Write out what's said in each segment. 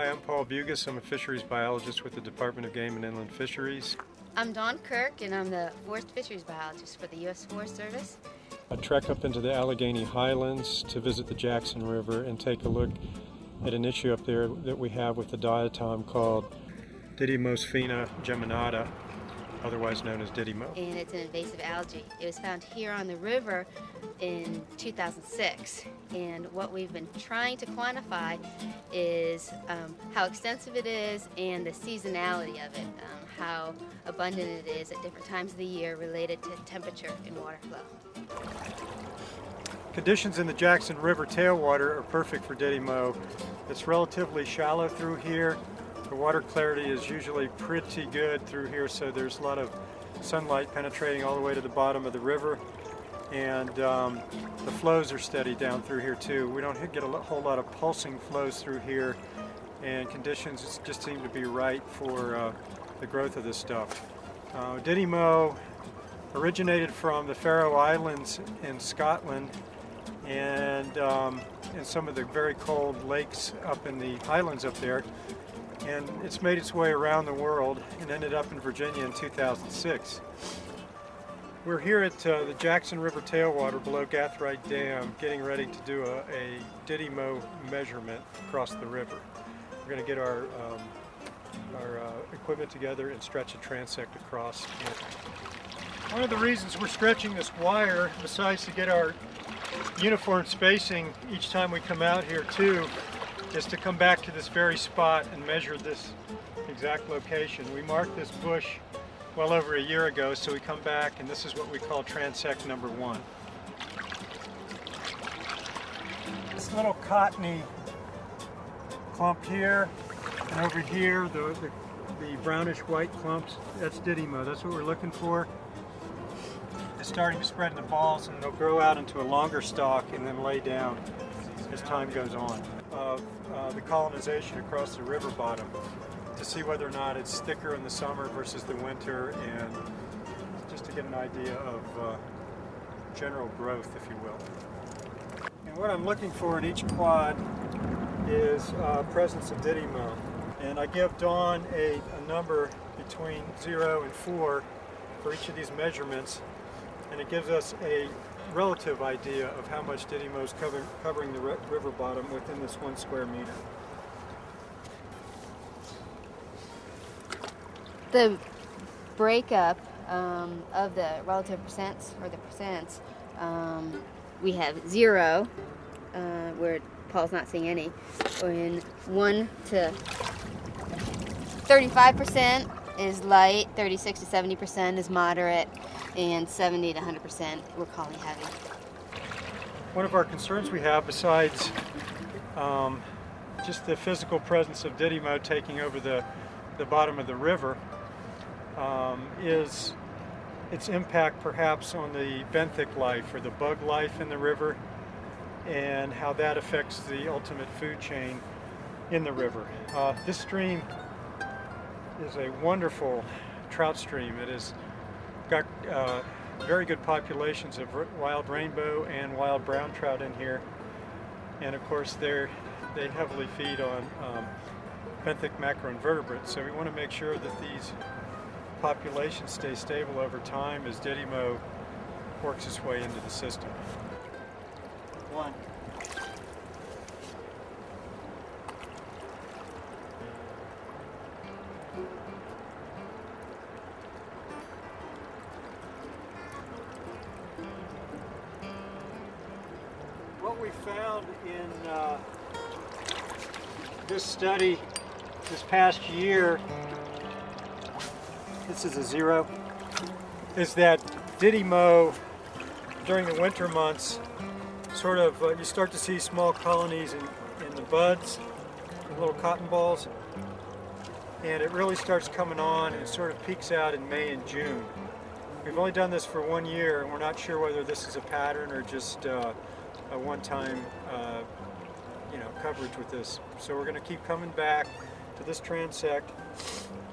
Hi, I'm Paul Bugus. I'm a fisheries biologist with the Department of Game and Inland Fisheries. I'm Dawn Kirk, and I'm the forest fisheries biologist for the U.S. Forest Service. I trek up into the Alleghany highlands to visit the Jackson River and take a look at an issue up there that we have with the diatom called Didymo geminata, otherwise known as Didymo. And it's an invasive algae. It was found here on the river in 2006. And what we've been trying to quantify is how extensive it is and the seasonality of it, how abundant it is at different times of the year related to temperature and water flow. Conditions in the Jackson River tailwater are perfect for Didymo. It's relatively shallow through here. The water clarity is usually pretty good through here, so there's a lot of sunlight penetrating all the way to the bottom of the river. And the flows are steady down through here too. We don't get a whole lot of pulsing flows through here, and conditions just seem to be right for the growth of this stuff. Didymo originated from the Faroe Islands in Scotland and in some of the very cold lakes up in the highlands up there. And it's made its way around the world and ended up in Virginia in 2006. We're here at the Jackson River tailwater below Gathrite Dam getting ready to do a Didymo measurement across the river. We're going to get our equipment together and stretch a transect across. One of the reasons we're stretching this wire, besides to get our uniform spacing each time we come out here too, is to come back to this very spot and measure this exact location. We marked this bush well over a year ago, so we come back and this is what we call transect number 1. This little cottony clump here and over here, the brownish white clumps, that's Didymo. That's what we're looking for. It's starting to spread in the balls, and they'll grow out into a longer stalk and then lay down as time goes on. The colonization across the river bottom to see whether or not it's thicker in the summer versus the winter, and just to get an idea of general growth, if you will. And what I'm looking for in each quad is presence of Didymo. And I give Dawn a number between 0 and 4 for each of these measurements, and it gives us a relative idea of how much Didymo is covering the river bottom within this 1 square meter. The breakup of the relative percents, or the percents, we have 0, where Paul's not seeing any, and 1 to 35% is light, 36 to 70% is moderate, and 70 to 100% we're calling heavy. One of our concerns we have, besides just the physical presence of Didymo taking over the bottom of the river, is its impact perhaps on the benthic life or the bug life in the river, and how that affects the ultimate food chain in the river. This stream is a wonderful trout stream. It has got very good populations of wild rainbow and wild brown trout in here, and of course they heavily feed on benthic macroinvertebrates, so we want to make sure that these populations stay stable over time as Didymo works its way into the system. 1. What we found in this study this past year, this is a 0, is that Didymo during the winter months sort of, you start to see small colonies in the buds, little cotton balls, and it really starts coming on and it sort of peaks out in May and June. We've only done this for 1 year, and we're not sure whether this is a pattern or just a one-time coverage with this. So we're going to keep coming back to this transect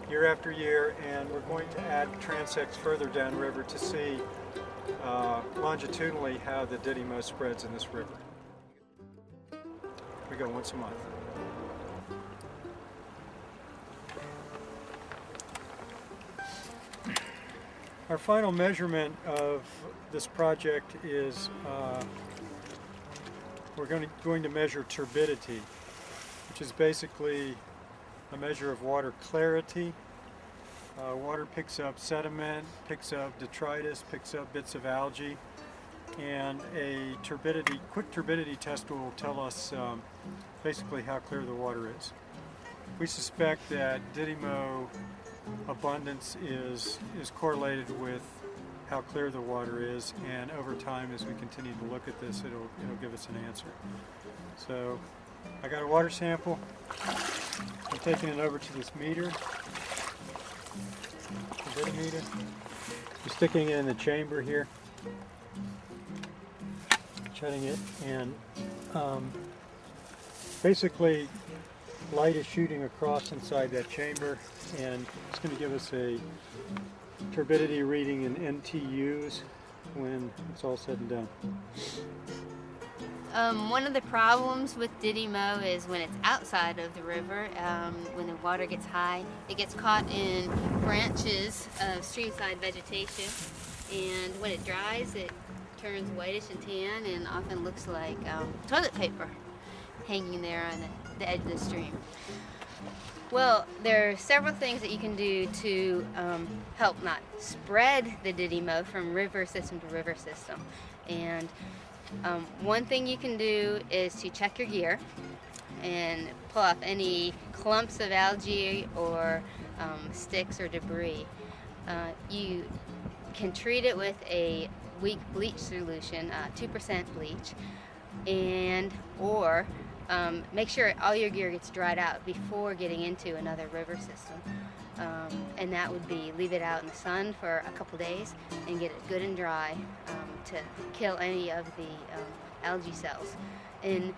year after year, and we're going to add transects further downriver to see longitudinally how the Didymo spreads in this river. We go once a month. Our final measurement of this project is we're going to measure turbidity, which is basically a measure of water clarity. Water picks up sediment, picks up detritus, picks up bits of algae, and a quick turbidity test will tell us basically how clear the water is. We suspect that Didymo abundance is correlated with how clear the water is, and over time, as we continue to look at this, it'll give us an answer. So I got a water sample. I'm taking it over to this meter, the meter. I'm sticking it in the chamber here, shutting it, and basically light is shooting across inside that chamber, and it's going to give us a turbidity reading in NTUs when it's all said and done. One of the problems with Didymo is when it's outside of the river, when the water gets high, it gets caught in branches of streamside vegetation, and when it dries, it turns whitish and tan and often looks like toilet paper hanging there on the edge of the stream. Well, there are several things that you can do to help not spread the Didymo from river system to river system. And one thing you can do is to check your gear and pull off any clumps of algae or sticks or debris. You can treat it with a weak bleach solution, 2% bleach, or make sure all your gear gets dried out before getting into another river system. And that would be leave it out in the sun for a couple days and get it good and dry to kill any of the algae cells. And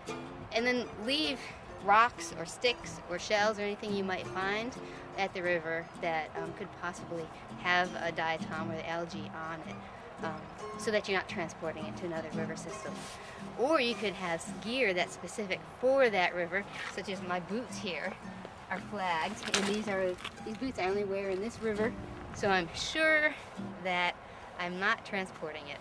then leave rocks or sticks or shells or anything you might find at the river that could possibly have a diatom or the algae on it, so that you're not transporting it to another river system. Or you could have gear that's specific for that river, such as my boots here are flagged, and these boots I only wear in this river, so I'm sure that I'm not transporting it.